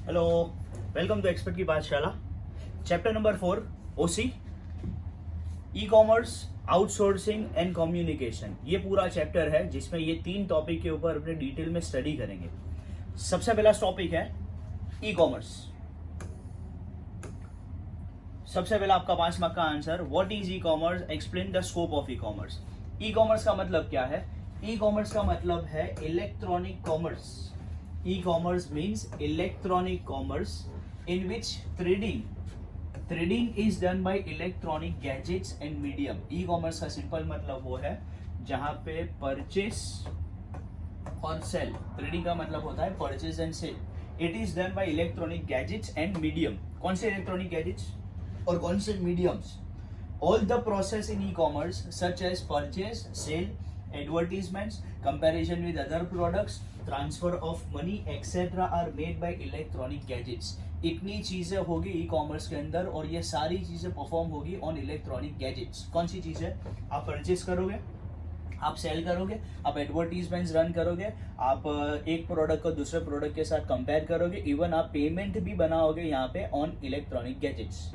Hello, welcome to expert की पाठशाला। Chapter number 4, OC, e commerce, outsourcing and communication. ये पूरा चैप्टर है जिसमें ये 3 टॉपिक के ऊपर अपने डिटेल में स्टडी करेंगे। सबसे पहला टॉपिक है ई कॉमर्स। सबसे पहला आपका 5 मार्क का answer, what is e commerce, explain the scope of e commerce. E commerce का मतलब क्या है? ई कॉमर्स का मतलब है electronic commerce. E-commerce means electronic commerce in which trading is done by electronic gadgets and medium। E-commerce का simple मतलब वो है जहां पे परचेस और सेल, ट्रेडिंग का मतलब होता है purchase and sale. It is done by electronic gadgets and medium. कौन से इलेक्ट्रॉनिक गैजेट्स और कौन से mediums? All the process in e commerce such as purchase, sale, advertisements, comparison with other products, transfer of money etc. are made by electronic gadgets। इतनी चीजें होगी e commerce के अंदर और ये सारी चीजें परफॉर्म होगी ऑन इलेक्ट्रॉनिक गैजेट्स। कौन सी चीजें? आप परचेस करोगे, आप सेल करोगे, आप एडवर्टीजमेंट्स रन करोगे, आप एक प्रोडक्ट को दूसरे प्रोडक्ट के साथ कंपेयर करोगे, इवन आप पेमेंट भी बनाओगे यहाँ पे on electronic gadgets.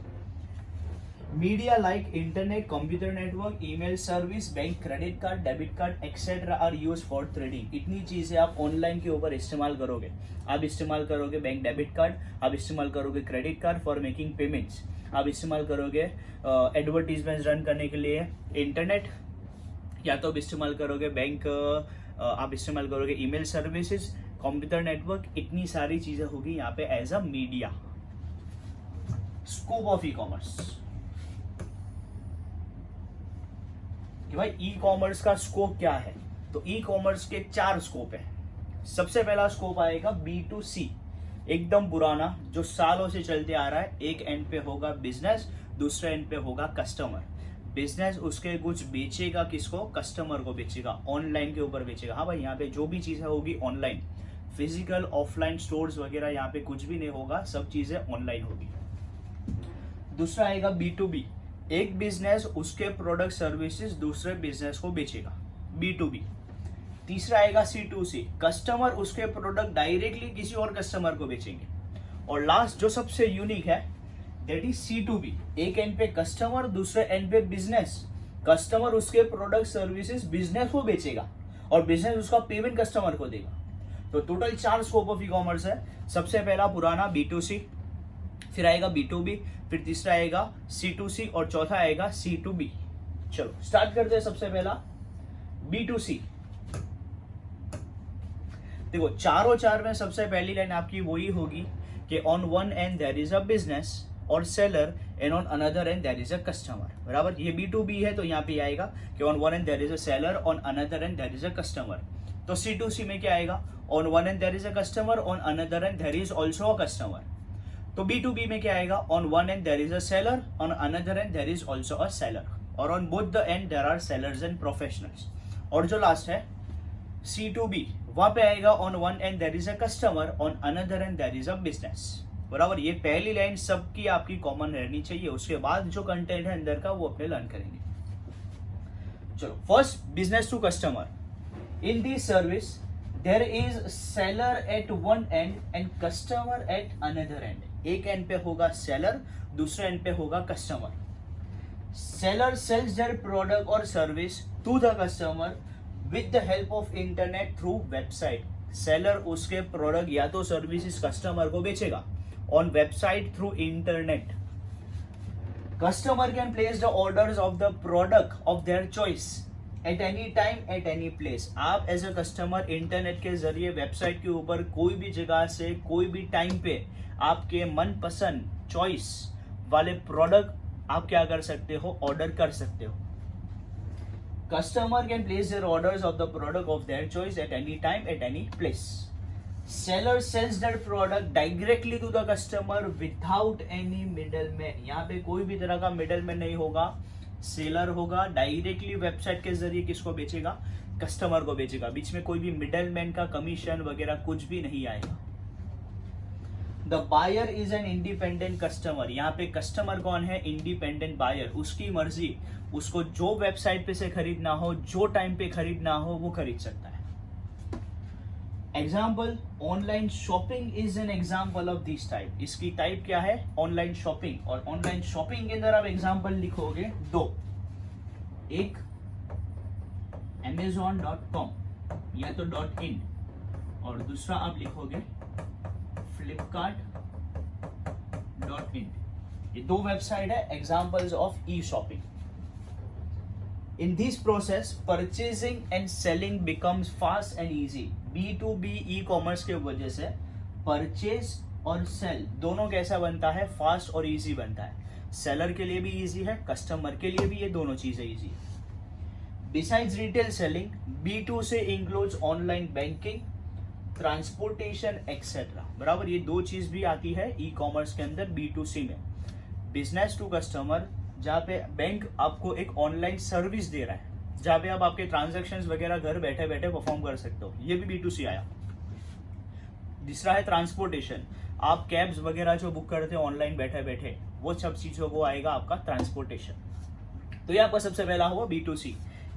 Media like internet, computer network, email service, bank credit card, debit card etcetera are use for trading. इतनी चीजें आप ऑनलाइन के ऊपर इस्तेमाल करोगे। आप इस्तेमाल करोगे बैंक डेबिट कार्ड, आप इस्तेमाल करोगे credit card for making payments, आप इस्तेमाल करोगे एडवर्टीजमेंट रन करने के लिए इंटरनेट, या तो आप इस्तेमाल करोगे बैंक, आप इस्तेमाल करोगे ईमेल सर्विसेज, कंप्यूटर नेटवर्क। इतनी सारी चीजें होगी यहाँ पे as a media. Scope of e commerce कि भाई ई कॉमर्स का स्कोप क्या है? तो ई कॉमर्स के 4 स्कोप है। सबसे पहला स्कोप आएगा B2C, एकदम पुराना जो सालों से चलते आ रहा है। एक एंड पे होगा बिजनेस, दूसरे एंड पे होगा कस्टमर। बिजनेस उसके कुछ बेचेगा, किसको? कस्टमर को बेचेगा, ऑनलाइन के ऊपर बेचेगा। हाँ भाई, यहाँ पे जो भी चीजें होगी ऑनलाइन, फिजिकल ऑफलाइन स्टोर्स वगैरह यहाँ पे कुछ भी नहीं होगा, सब चीजें ऑनलाइन होगी। दूसरा आएगा B2B, एक बिजनेस उसके प्रोडक्ट सर्विसेज दूसरे बिजनेस को बेचेगा, B2B। तीसरा आएगा C2C, कस्टमर उसके प्रोडक्ट डायरेक्टली किसी और कस्टमर को बेचेंगे। और लास्ट जो सबसे यूनिक है दैट इज C2B, एक एंड पे कस्टमर, दूसरे एंड पे बिजनेस। कस्टमर उसके प्रोडक्ट सर्विसेज बिजनेस को बेचेगा और बिजनेस उसका पेमेंट कस्टमर को देगा। तो total 4 scope of e commerce है। सबसे पहला पुराना B2C, फिर आएगा B2B, फिर तीसरा आएगा C2C और चौथा आएगा C2B। चलो स्टार्ट करते हैं। सबसे पहला B2C। देखो चारों 4 में सबसे पहली लाइन आपकी वही होगी कि on one end there is a business or seller and on another end there is a customer. बराबर, ये B2B है तो यहाँ पे आएगा कि on one end there is a seller, on another end there is a customer. तो C2C में क्या आएगा? On one end there is a customer, on another end there is also a customer. तो B2B में क्या आएगा? On one end there is a seller, on another end there is also a seller, और on both the end there are sellers and professionals. और जो last है C2B, वहां पे आएगा on one end there is a customer, on another end there is a business. बराबर, ये पहली लाइन सबकी आपकी कॉमन रहनी चाहिए। उसके बाद जो कंटेंट है अंदर का वो अपने लर्न करेंगे। चलो, first business to customer. In this service there is seller at one end and customer at another end. एक एंड पे होगा सेलर, दूसरे एंड पे होगा customer. Seller sells their product और service to the customer with the help of internet through website. Seller उसके product या तो सर्विसेज कस्टमर को बेचेगा on website through internet. Customer can place the orders of the product of their choice at any time at any place. आप as a customer internet के जरिए website के ऊपर कोई भी जगह से कोई भी टाइम पे आपके मनपसंद चॉइस वाले प्रोडक्ट आप क्या कर सकते हो? ऑर्डर कर सकते हो। Customer can place their orders of the product of their choice at any time at any place. Seller sells that product directly to the customer without any middleman. यहाँ पे कोई भी तरह का मिडलमैन नहीं होगा, सेलर होगा डायरेक्टली वेबसाइट के जरिए किसको बेचेगा? कस्टमर को बेचेगा। बीच में कोई भी मिडलमैन का कमीशन वगैरह कुछ भी नहीं आएगा। The buyer is an independent customer. यहाँ पे कस्टमर कौन है? Independent buyer. उसकी मर्जी, उसको जो वेबसाइट पे से खरीदना हो, जो टाइम पे खरीदना हो वो खरीद सकता है। Example, online shopping is an example of this type. इसकी टाइप क्या है? Online shopping. और ऑनलाइन शॉपिंग के अंदर आप एग्जाम्पल लिखोगे दो, एक amazon.com या तो .in और दूसरा आप लिखोगे flipkart.in। ये दो वेबसाइट है examples of E shopping. In this process, purchasing and selling becomes fast and easy. B2B e-commerce के वजह से purchase और sell दोनों कैसा बनता है? फास्ट और इजी बनता है। सेलर के लिए भी इजी है, कस्टमर के लिए भी ये दोनों चीजें इजी है। Besides retail selling, B2 से includes online banking, transportation etcetera. बराबर, ये दो चीज भी आती है ई कॉमर्स के अंदर B2C में। बिजनेस टू कस्टमर, जहाँ पे बैंक आपको एक ऑनलाइन सर्विस दे रहा है, जहाँ पे आप आपके ट्रांजैक्शंस वगैरह घर बैठे बैठे परफॉर्म कर सकते हो, ये भी B2C आया। दूसरा है ट्रांसपोर्टेशन, आप कैब्स वगैरह जो बुक करते हो ऑनलाइन बैठे बैठे, वो सब चीजों को आएगा आपका ट्रांसपोर्टेशन। तो ये आपका सबसे पहला हुआ B2C।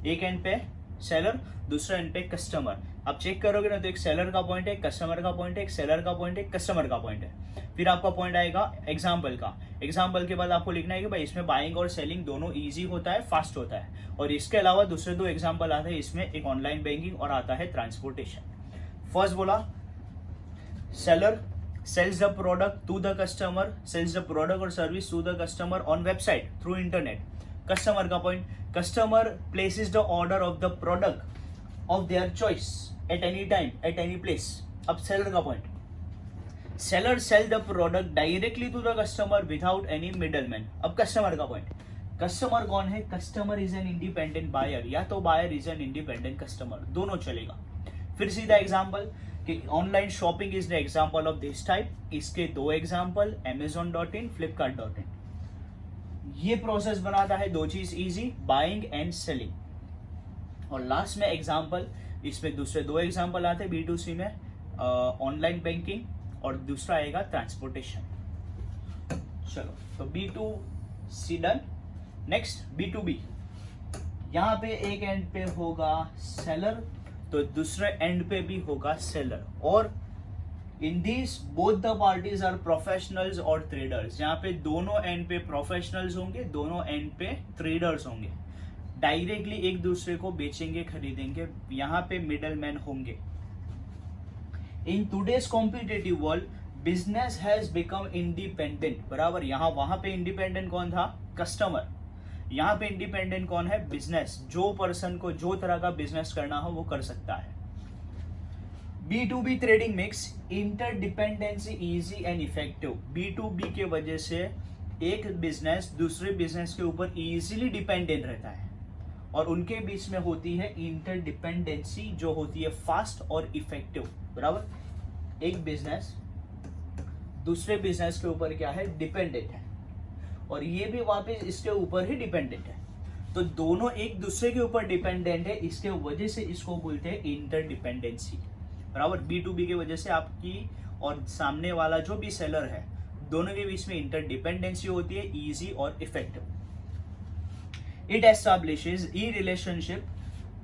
एक एंड पे सेलर, दूसरा एंड पे कस्टमर। आप चेक करोगे ना तो एक सेलर का पॉइंट है, एक कस्टमर का पॉइंट है, एक सेलर का पॉइंट है, एक कस्टमर का पॉइंट है। फिर आपका पॉइंट आएगा एग्जाम्पल का। एग्जाम्पल के बाद आपको लिखना है कि भाई इसमें बाइंग और सेलिंग दोनों इजी होता है, फास्ट होता है। और इसके अलावा दूसरे दो एग्जाम्पल आते हैं, इसमें एक ऑनलाइन बैंकिंग और आता है ट्रांसपोर्टेशन। फर्स्ट बोला, seller sells the product to the customer, sells the product or service to the customer on website through internet. Customer का point, customer places the order of the product of their choice at any time, at any place. अब seller का point, seller sell the product directly to the customer without any middleman. अब customer का point, customer कौन है? Customer is an independent buyer, या तो buyer is an independent customer, दोनों चलेगा। फिर सीधा एग्जाम्पल कि online shopping is the example of this type. इसके दो एग्जाम्पल amazon.in, flipkart.in। ये प्रोसेस बनाता है दो चीज इजी, बाइंग एंड सेलिंग। और लास्ट में एग्जाम्पल, इसमें दूसरे दो एग्जाम्पल आते हैं B2C में, ऑनलाइन बैंकिंग और दूसरा आएगा ट्रांसपोर्टेशन। चलो, तो B2C डन। नेक्स्ट B2B, यहाँ पे एक एंड पे होगा सेलर, तो दूसरे एंड पे भी होगा सेलर। और in this both the parties are professionals और ट्रेडर्स। यहाँ पे दोनों एंड पे प्रोफेशनल्स होंगे, दोनों एंड पे ट्रेडर्स होंगे। डायरेक्टली एक दूसरे को बेचेंगे, खरीदेंगे, यहाँ पे मिडल मैन होंगे। In today's competitive world, business has become independent. बराबर, यहाँ वहां पे इंडिपेंडेंट कौन था? कस्टमर। यहाँ पे इंडिपेंडेंट कौन है? बिजनेस। जो पर्सन को जो तरह का बिजनेस करना हो वो कर सकता है। B2B trading mix interdependency easy and effective. B2B के वजह से एक बिजनेस दूसरे बिजनेस के ऊपर इजीली डिपेंडेंट रहता है और उनके बीच में होती है इंटरडिपेंडेंसी, जो होती है फास्ट और इफेक्टिव। बराबर, एक बिजनेस दूसरे बिजनेस के ऊपर क्या है? डिपेंडेंट है, और ये भी वापस इसके ऊपर ही डिपेंडेंट है। तो दोनों एक दूसरे के ऊपर डिपेंडेंट है, इसके वजह से इसको बोलते हैं इंटरडिपेंडेंसी। बराबर, B2B के वजह से आपकी और सामने वाला जो भी सेलर है, दोनों के बीच में इंटरडिपेंडेंसी होती है, इजी और effective. It establishes E relationship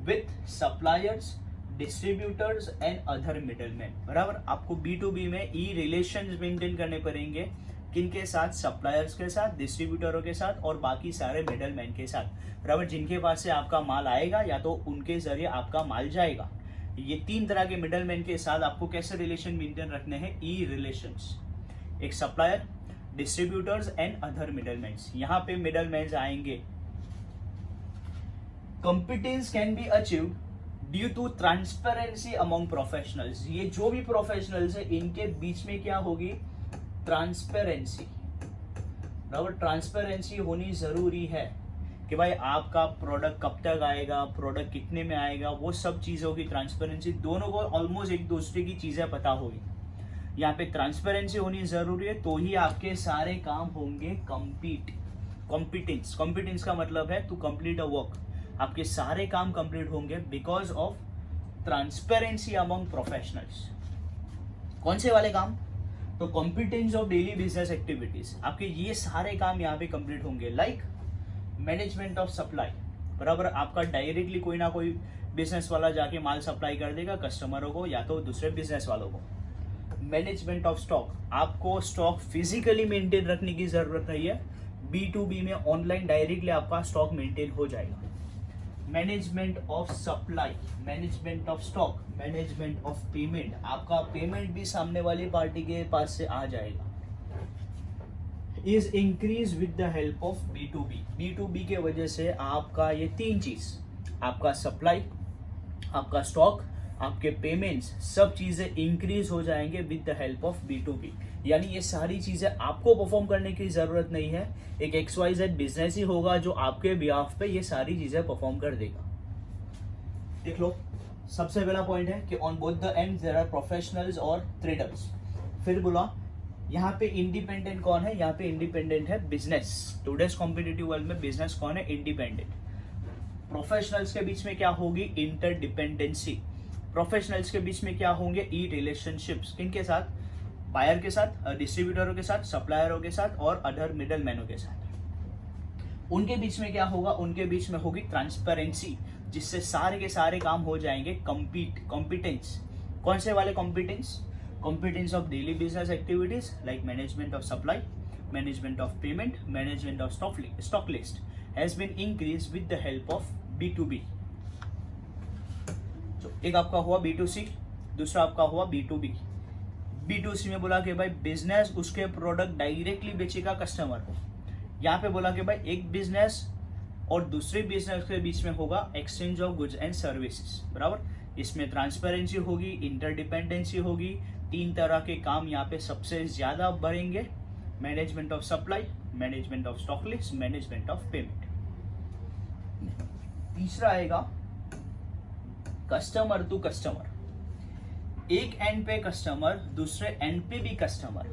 with suppliers, distributors and other middleman. बराबर, आपको B2B में ई रिलेशंस मेंटेन करने पड़ेंगे, किनके साथ? सप्लायर्स के साथ, डिस्ट्रीब्यूटरों के साथ और बाकी सारे मिडलमैन के साथ। बराबर, जिनके पास से आपका माल आएगा या तो उनके जरिए आपका माल जाएगा। ये तीन तरह के मिडलमैन के साथ आपको कैसे रिलेशन मेंटेन रखने हैं? E relations. एक supplier, distributors and other middleman. यहाँ पे मिडलमैन आएंगे। Competence can be achieved due to transparency among professionals. ये जो भी प्रोफेशनल्स है इनके बीच में क्या होगी? ट्रांसपेरेंसी। बराबर, ट्रांसपेरेंसी होनी जरूरी है कि भाई आपका प्रोडक्ट कब तक आएगा, प्रोडक्ट कितने में आएगा, वो सब चीजों की ट्रांसपेरेंसी, दोनों को ऑलमोस्ट एक दूसरे की चीजें पता होगी। यहाँ पे ट्रांसपेरेंसी होनी जरूरी है, तो ही आपके सारे काम होंगे कॉम्पिटेंस। कॉम्पिटेंस का मतलब है टू कंप्लीट अ वर्क। आपके सारे काम कंप्लीट होंगे because of transparency among professionals. कौन से वाले काम? तो competence of daily business activities, आपके ये सारे काम यहाँ पे कंप्लीट होंगे। Like management of supply. बराबर, आपका डायरेक्टली कोई ना कोई बिजनेस वाला जाके माल सप्लाई कर देगा कस्टमरों को या तो दूसरे बिजनेस वालों को। मैनेजमेंट ऑफ स्टॉक, आपको स्टॉक फिजिकली मेंटेन रखने की जरूरत नहीं है, B2B में ऑनलाइन डायरेक्टली आपका स्टॉक मेंटेन हो जाएगा। Management of supply, management of stock, management of payment, आपका पेमेंट भी सामने वाली पार्टी के पास से आ जाएगा। Is increase with the help of B2B, B2B के वजह से आपका ये तीन चीज, आपका सप्लाई, आपका स्टॉक, आपके पेमेंट्स, सब चीजें इंक्रीज हो जाएंगे with the help of B2B। यानी ये सारी चीजें आपको परफॉर्म करने की जरूरत नहीं है, एक XYZ बिजनेस ही होगा जो आपके बिहाफ पे ये सारी चीजें परफॉर्म कर देगा। देख लो, सबसे पहला पॉइंट है कि on both the end there are professionals और ट्रेडर्स। फिर बोला यहाँ पे इंडिपेंडेंट कौन है, यहाँ पे इंडिपेंडेंट है बिजनेस। टुडेस कॉम्पिटिटिव वर्ल्ड में बिजनेस कौन है, इंडिपेंडेंट। प्रोफेशनल्स के बीच में क्या होगी, इंटरडिपेंडेंसी। प्रोफेशनल्स के बीच में क्या होंगे, ई रिलेशनशिप्स। किनके साथ, बायर के साथ, डिस्ट्रीब्यूटरों के साथ, सप्लायरों के साथ और अदर मिडल मैनों के साथ। उनके बीच में क्या होगा, उनके बीच में होगी ट्रांसपेरेंसी, जिससे सारे के सारे काम हो जाएंगे। कॉम्पिटेंस, कौन से वाले competence, competence of daily business activities like management of supply, management of payment, management of stock list has been increase with the help of B2B। तो एक आपका हुआ B2C, दूसरा आपका हुआ B2B। B2C में बोला कि भाई बिजनेस उसके प्रोडक्ट डायरेक्टली बेचेगा कस्टमर को। यहाँ पे बोला कि भाई एक बिजनेस और दूसरे बिजनेस के बीच में होगा exchange of goods and services, बराबर। इसमें ट्रांसपेरेंसी होगी, इंटरडिपेंडेंसी होगी, तीन तरह के काम यहाँ पे सबसे ज्यादा बढ़ेंगे, management of supply, management of stock list, management of payment. तीसरा आएगा कस्टमर टू कस्टमर, एक एंड पे कस्टमर, दूसरे एंड पे भी customer.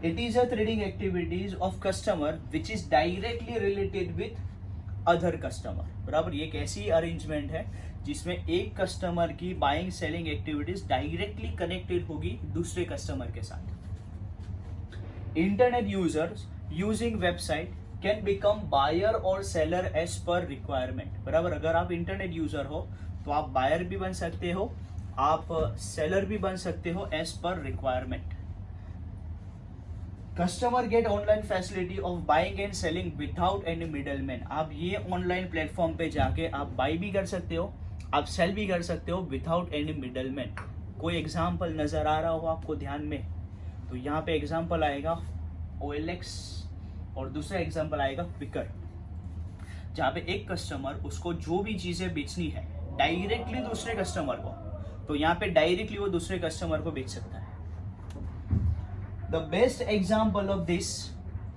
It is a trading activities of customer which is directly related with other customer, बराबर। ये एक ऐसी अरेंजमेंट है जिसमें एक कस्टमर की buying selling activities directly connected होगी दूसरे कस्टमर के साथ। Internet users using website can become buyer और सेलर एज पर रिक्वायरमेंट, बराबर। अगर आप इंटरनेट यूजर हो तो आप बायर भी बन सकते हो, आप सेलर भी बन सकते हो as per requirement. Customer get online facility of buying and selling without any middleman. आप ये ऑनलाइन प्लेटफॉर्म पे जाके आप बाई भी कर सकते हो, आप सेल भी कर सकते हो विदाउट एनी मिडलमैन। कोई एग्जाम्पल नजर आ रहा हो आपको ध्यान में, तो यहाँ पे एग्जाम्पल आएगा OLX और दूसरा एग्जाम्पल आएगा क्विकर, जहाँ पे एक कस्टमर उसको जो भी चीजें बेचनी है डायरेक्टली दूसरे कस्टमर को, तो यहाँ पे डायरेक्टली वो दूसरे कस्टमर को बेच सकता है। The best example of this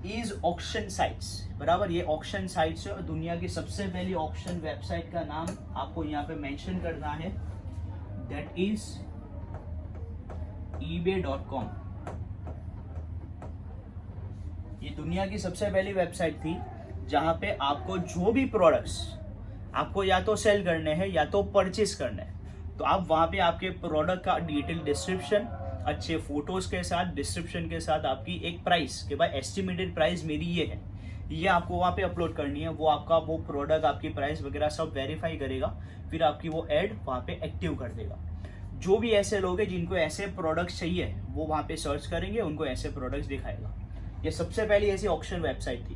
is auction sites, बराबर। ये ऑक्शन साइट्स है, दुनिया की सबसे पहली ऑक्शन वेबसाइट का नाम आपको यहाँ पे मेंशन करना है, दैट इज ebay.com। ये दुनिया की सबसे पहली वेबसाइट थी जहां पे आपको जो भी प्रोडक्ट्स आपको या तो सेल करने हैं या तो परचेस करने हैं, तो आप वहां पे आपके प्रोडक्ट का डिटेल डिस्क्रिप्शन, अच्छे फोटोज के साथ, डिस्क्रिप्शन के साथ आपकी एक प्राइस कि भाई एस्टिमेटेड प्राइस मेरी ये है, ये आपको वहां पे अपलोड करनी है। वो आपका वो प्रोडक्ट आपकी प्राइस वगैरह सब वेरीफाई करेगा, फिर आपकी वो एड वहां पे एक्टिव कर देगा। जो भी ऐसे लोग हैं जिनको ऐसे प्रोडक्ट्स चाहिए वो वहां पे सर्च करेंगे, उनको ऐसे प्रोडक्ट्स दिखाएगा। ये सबसे पहली ऐसी ऑक्शन वेबसाइट थी।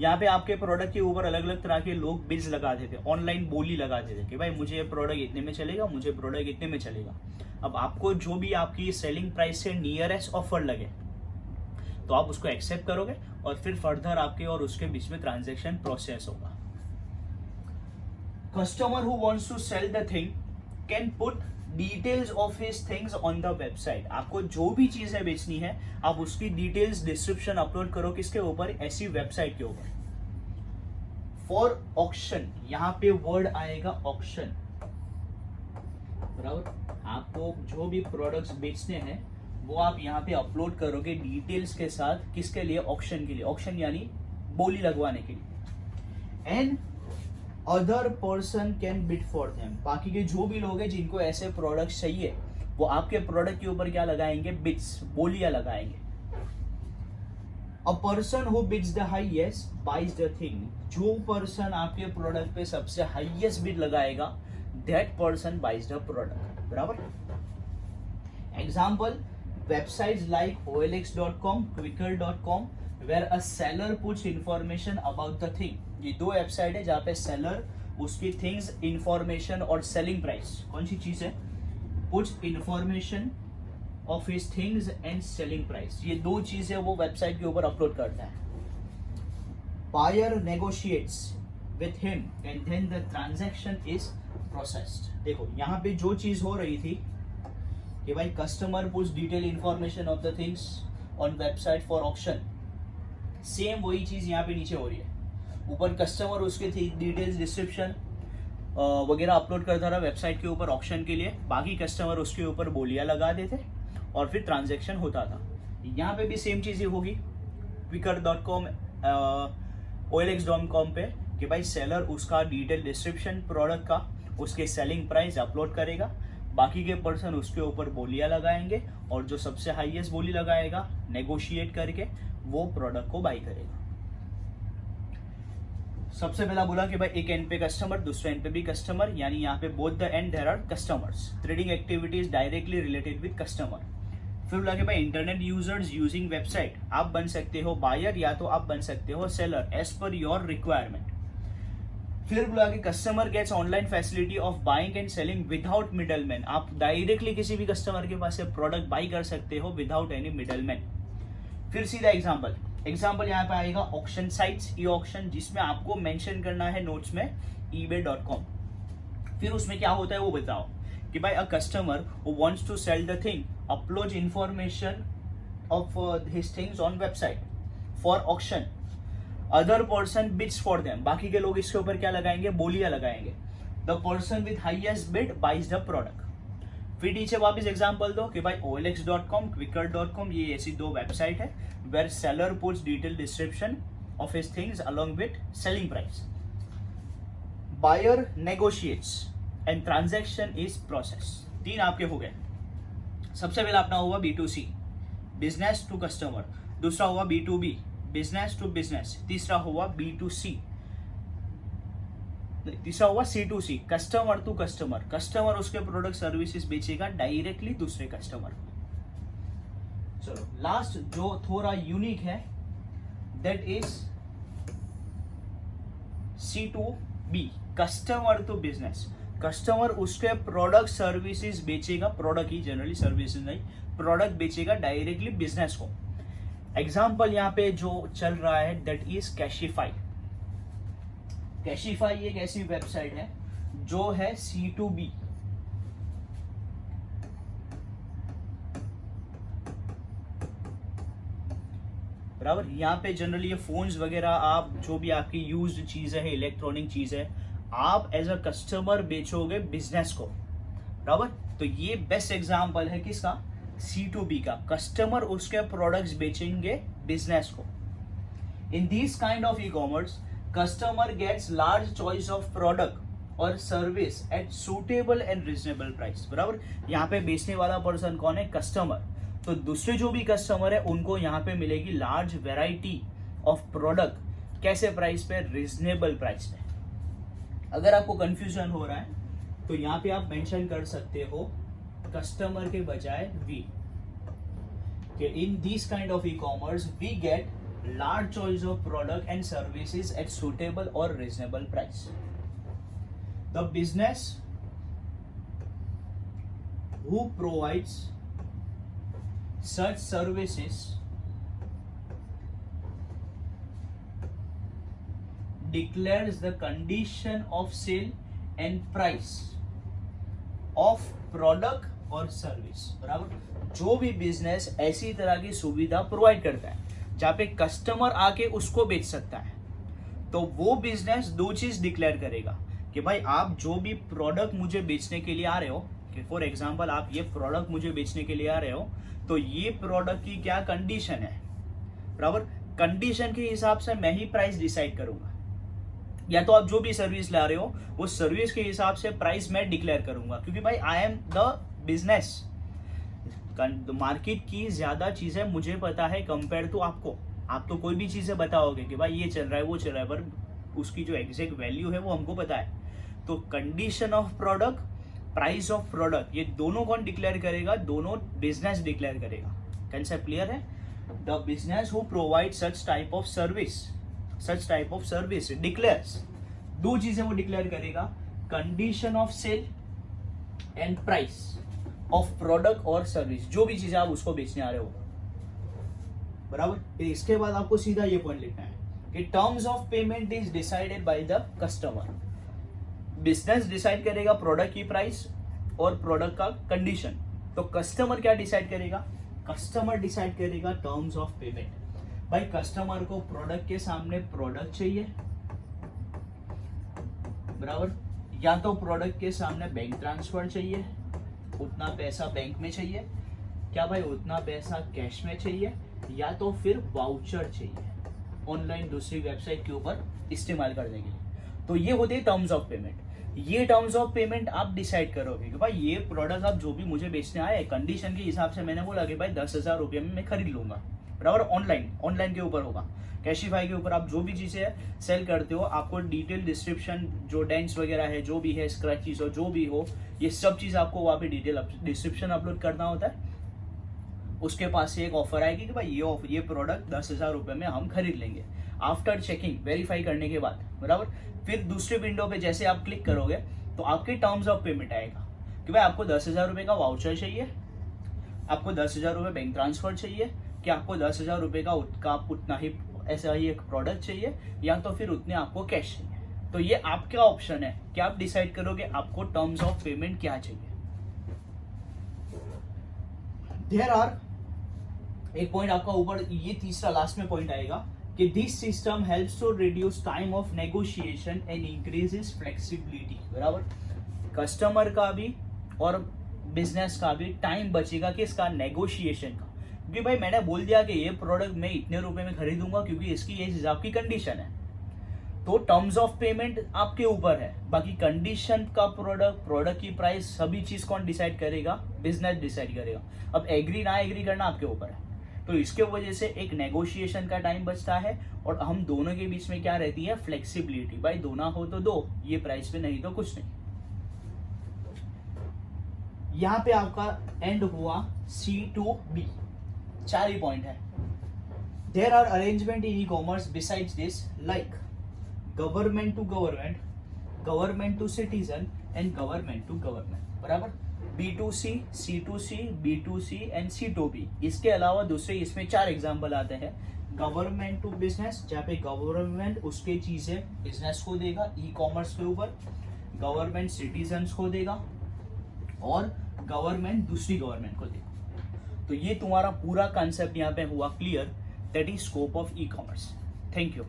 यहाँ पे आपके प्रोडक्ट के ऊपर अलग अलग तरह के लोग बिल्स लगाते थे, ऑनलाइन बोली लगाते थे कि भाई मुझे ये प्रोडक्ट इतने में चलेगा, मुझे प्रोडक्ट इतने में चलेगा। अब आपको जो भी आपकी सेलिंग प्राइस से नियरेस्ट ऑफर लगे तो आप उसको एक्सेप्ट करोगे और फिर फर्दर आपके और उसके बीच में ट्रांजैक्शन प्रोसेस होगा। Customer who wants to sell the thing can put details of his things on the website. आपको जो भी चीजें बेचनी है आप उसकी डिटेल्स डिस्क्रिप्शन अपलोड करो, किसके ऊपर, ऐसी वेबसाइट के ऊपर। फॉर ऑक्शन, यहाँ पे वर्ड आएगा ऑक्शन, बराबर। आपको जो भी प्रोडक्ट्स बेचने हैं वो आप यहाँ पे अपलोड करोगे डिटेल्स के साथ, किसके लिए, ऑक्शन के लिए। ऑक्शन यानी बोली लगवाने के लिए। And other person can bid for them, बाकी के जो भी लोग हैं जिनको ऐसे प्रोडक्ट चाहिए वो आपके प्रोडक्ट के ऊपर क्या लगाएंगे, बिड्स, बोलियां लगाएंगे। A person who bids the highest buys the thing, जो पर्सन आपके प्रोडक्ट पे सबसे हाईएस्ट बिड लगाएगा that person buys the product, बराबर। Example, websites like OLX.com, Quicker.com, where a seller puts information about the thing। ये दो website है जहाँ पे सेलर उसकी थिंग्स, इंफॉर्मेशन और सेलिंग प्राइस, कौन सी चीज है, puts information of his things and selling price, ये दो चीजें वो वेबसाइट के ऊपर अपलोड करता है। Buyer negotiates with him and then the transaction is processed. देखो यहाँ पे जो चीज हो रही थी कि भाई customer puts detail information of the things on website for auction, same वही चीज यहाँ पे नीचे हो रही है। ऊपर कस्टमर उसके डिटेल्स, डिस्क्रिप्शन वगैरह अपलोड करता रहा वेबसाइट के ऊपर ऑक्शन के लिए, बाकी कस्टमर उसके ऊपर बोलियां लगा देते और फिर ट्रांजैक्शन होता था। यहाँ पे भी सेम चीजें होगी Quicker.com, OLX.com पे कि भाई सेलर उसका डिटेल डिस्क्रिप्शन प्रोडक्ट का, उसके सेलिंग प्राइस अपलोड करेगा, बाकी के पर्सन उसके ऊपर बोलियां लगाएंगे और जो सबसे हाईएस्ट बोली लगाएगा नेगोशिएट करके वो प्रोडक्ट को बाई करेगा। सबसे पहला बोला कि भाई एक एंड पे कस्टमर, दूसरे एंड पे भी कस्टमर, यानी यहाँ पे both the end there are customers. Trading activities directly related with customer. फिर बोला कि भाई इंटरनेट यूजर्स यूजिंग वेबसाइट, आप बन सकते हो बायर या तो आप बन सकते हो seller as per your requirement. फिर बोला कि customer gets online facility of buying and selling without middleman, आप डायरेक्टली किसी भी कस्टमर के पास से प्रोडक्ट बाई कर सकते हो विदाउट एनी मिडलमैन। फिर सीधा एग्जाम्पल यहाँ पे आएगा ऑक्शन साइट्स, ई ऑक्शन, जिसमें आपको मेंशन करना है नोट्स में eBay.com। फिर उसमें क्या होता है वो बताओ कि भाई a customer who wants to sell the thing upload information of his things on website for auction, other person bids for them, बाकी के लोग इसके ऊपर क्या लगाएंगे, बोलियां लगाएंगे। The person with highest bid buys the product. फिर नीचे वापस एग्जांपल दो कि भाई OLX.com, Quicker.com, ये ऐसी दो वेबसाइट है where seller puts detailed description of his things along with selling price. Buyer negotiates and transaction is processed। तीन आपके हो गए। सबसे पहला अपना हुआ B2C, बिजनेस टू कस्टमर, दूसरा हुआ B2B, बिजनेस टू बिजनेस, तीसरा हुआ B2C, तीसरा हुआ C2C, customer to customer. Customer उसके प्रोडक्ट सर्विसेज बेचेगा डायरेक्टली दूसरे कस्टमर। चलो लास्ट जो थोड़ा यूनिक है that is C2B, customer to business. Customer उसके प्रोडक्ट सर्विसेज बेचेगा, प्रोडक्ट ही जनरली सर्विसेज नहीं, प्रोडक्ट बेचेगा डायरेक्टली बिजनेस को। एग्जाम्पल यहाँ पे जो चल रहा है दैट इज कैशिफाई। कैशिफाई एक ऐसी वेबसाइट है जो है C2B, बराबर। यहाँ पे जनरली ये फोन्स वगैरह, आप जो भी आपकी यूज्ड चीज है, इलेक्ट्रॉनिक चीज है, आप एज अ कस्टमर बेचोगे बिजनेस को, बराबर। तो ये बेस्ट एग्जांपल है किसका, C2B का। कस्टमर उसके प्रोडक्ट्स बेचेंगे बिजनेस को। In this kind of e commerce customer gets large choice of product और service at suitable and reasonable price, बराबर। यहाँ पे बेचने वाला पर्सन कौन है, कस्टमर। तो दूसरे जो भी कस्टमर है उनको यहाँ पे मिलेगी लार्ज वेराइटी ऑफ प्रोडक्ट, कैसे प्राइस पे, रीजनेबल प्राइस पे। अगर आपको कंफ्यूजन हो रहा है तो यहाँ पे आप मेंशन कर सकते हो कस्टमर के बजाय वी, कि in this kind of e commerce we get large choice of product and services at suitable or reasonable price. The business who provides such services declares the condition of sale and price of product or service, बराबर। जो भी business ऐसी तरह की सुविधा provide करता है जहाँ पे कस्टमर आके उसको बेच सकता है, तो वो बिजनेस दो चीज डिक्लेयर करेगा कि भाई आप जो भी प्रोडक्ट मुझे बेचने के लिए आ रहे हो, कि फॉर एग्जांपल आप ये प्रोडक्ट मुझे बेचने के लिए आ रहे हो, तो ये प्रोडक्ट की क्या कंडीशन है, बराबर। कंडीशन के हिसाब से मैं ही प्राइस डिसाइड करूंगा, या तो आप जो भी सर्विस ला रहे हो वो सर्विस के हिसाब से प्राइस मैं डिक्लेयर करूंगा, क्योंकि भाई I am the business. Market की ज्यादा चीजें मुझे पता है कंपेयर टू आपको, आप तो कोई भी चीजें बताओगे कि भाई ये चल रहा है वो चल रहा है, पर उसकी जो एग्जैक्ट वैल्यू है वो हमको पता है। तो condition of product, price of product, ये दोनों कौन डिक्लेयर करेगा? दोनों बिजनेस डिक्लेयर करेगा। कंसेप्ट क्लियर है? The business who provide such type of service declares, दो चीजें वो डिक्लेयर करेगा, condition of sale and price of product और सर्विस, जो भी चीजें आप उसको बेचने आ रहे हो, बराबर। फिर इसके बाद आपको सीधा ये पॉइंट लिखना है कि terms of payment is decided by the customer. Business decide करेगा प्रोडक्ट की प्राइस और प्रोडक्ट का कंडीशन, तो कस्टमर क्या डिसाइड करेगा? कस्टमर डिसाइड करेगा टर्म्स ऑफ पेमेंट। भाई कस्टमर को प्रोडक्ट के सामने प्रोडक्ट चाहिए, बराबर, या तो प्रोडक्ट के सामने बैंक ट्रांसफर चाहिए, उतना पैसा बैंक में चाहिए, क्या भाई उतना पैसा कैश में चाहिए, या तो फिर वाउचर चाहिए ऑनलाइन दूसरी वेबसाइट के ऊपर इस्तेमाल करने के लिए। तो ये होते हैं टर्म्स ऑफ पेमेंट। ये टर्म्स ऑफ पेमेंट आप डिसाइड करोगे कि भाई ये प्रोडक्ट आप जो भी मुझे बेचने आए, कंडीशन के हिसाब से मैंने बोला कि भाई 10,000 रुपये में मैं खरीद लूंगा, बराबर। ऑनलाइन के ऊपर होगा, कैशिफाई के ऊपर आप जो भी चीजें सेल करते हो, आपको डिटेल डिस्क्रिप्शन, जो डेंट्स वगैरह है, जो भी है, स्क्रैचेस हो, जो भी हो, ये सब चीज आपको वहाँ पे डिटेल डिस्क्रिप्शन अपलोड करना होता है। उसके पास से एक ऑफर आएगी कि भाई ये प्रोडक्ट 10,000 रुपये में हम खरीद लेंगे। आफ्टर चेकिंग, वेरीफाई करने के बाद, बराबर, फिर दूसरे विंडो पे जैसे आप क्लिक करोगे तो आपके टर्म्स ऑफ पेमेंट आएगा कि भाई आपको 10,000 रुपये का वाउचर चाहिए, आपको 10,000 रुपये बैंक ट्रांसफर चाहिए, कि आपको 10,000 रुपये का उतना ही ऐसा ही एक प्रोडक्ट चाहिए, या तो फिर उतने आपको कैश चाहिए। तो ये आपका ऑप्शन है कि आप डिसाइड करोगे आपको टर्म्स ऑफ पेमेंट क्या चाहिए। देयर आर, एक पॉइंट आपका ऊपर, ये तीसरा लास्ट में पॉइंट आएगा कि this system helps to reduce time of negotiation and increases flexibility, बराबर। कस्टमर का भी और बिजनेस का भी टाइम बचेगा, किसका? नेगोशिएशन का। क्योंकि भाई मैंने बोल दिया कि ये प्रोडक्ट मैं इतने रुपए में खरीदूंगा क्योंकि इसकी ये हिसाब की कंडीशन है, तो टर्म्स ऑफ पेमेंट आपके ऊपर है। बाकी कंडीशन का प्रोडक्ट की प्राइस, सभी चीज कौन डिसाइड करेगा? बिजनेस डिसाइड करेगा। अब एग्री ना एग्री करना आपके ऊपर है। तो इसके वजह से एक नेगोशिएशन का टाइम बचता है, और हम दोनों के बीच में क्या रहती है? फ्लेक्सिबिलिटी। भाई दो ना हो तो दो, ये प्राइस पे नहीं तो कुछ नहीं। यहां पे आपका एंड हुआ C2B, 4 ही पॉइंट है। There are arrangement in e commerce besides this, like government to government, government to citizen and government to government, बराबर। B2C, C2C, B2C and C2B। इसके अलावा दूसरे इसमें 4 एग्जाम्पल आते हैं। गवर्नमेंट टू बिजनेस, जहाँ पे गवर्नमेंट उसके चीजें बिजनेस को देगा ई कॉमर्स के ऊपर, गवर्नमेंट सिटीजन्स को देगा, और गवर्नमेंट दूसरी गवर्नमेंट को देगा। तो ये तुम्हारा पूरा कॉन्सेप्ट यहाँ पे हुआ clear, that is scope of e commerce. Thank you.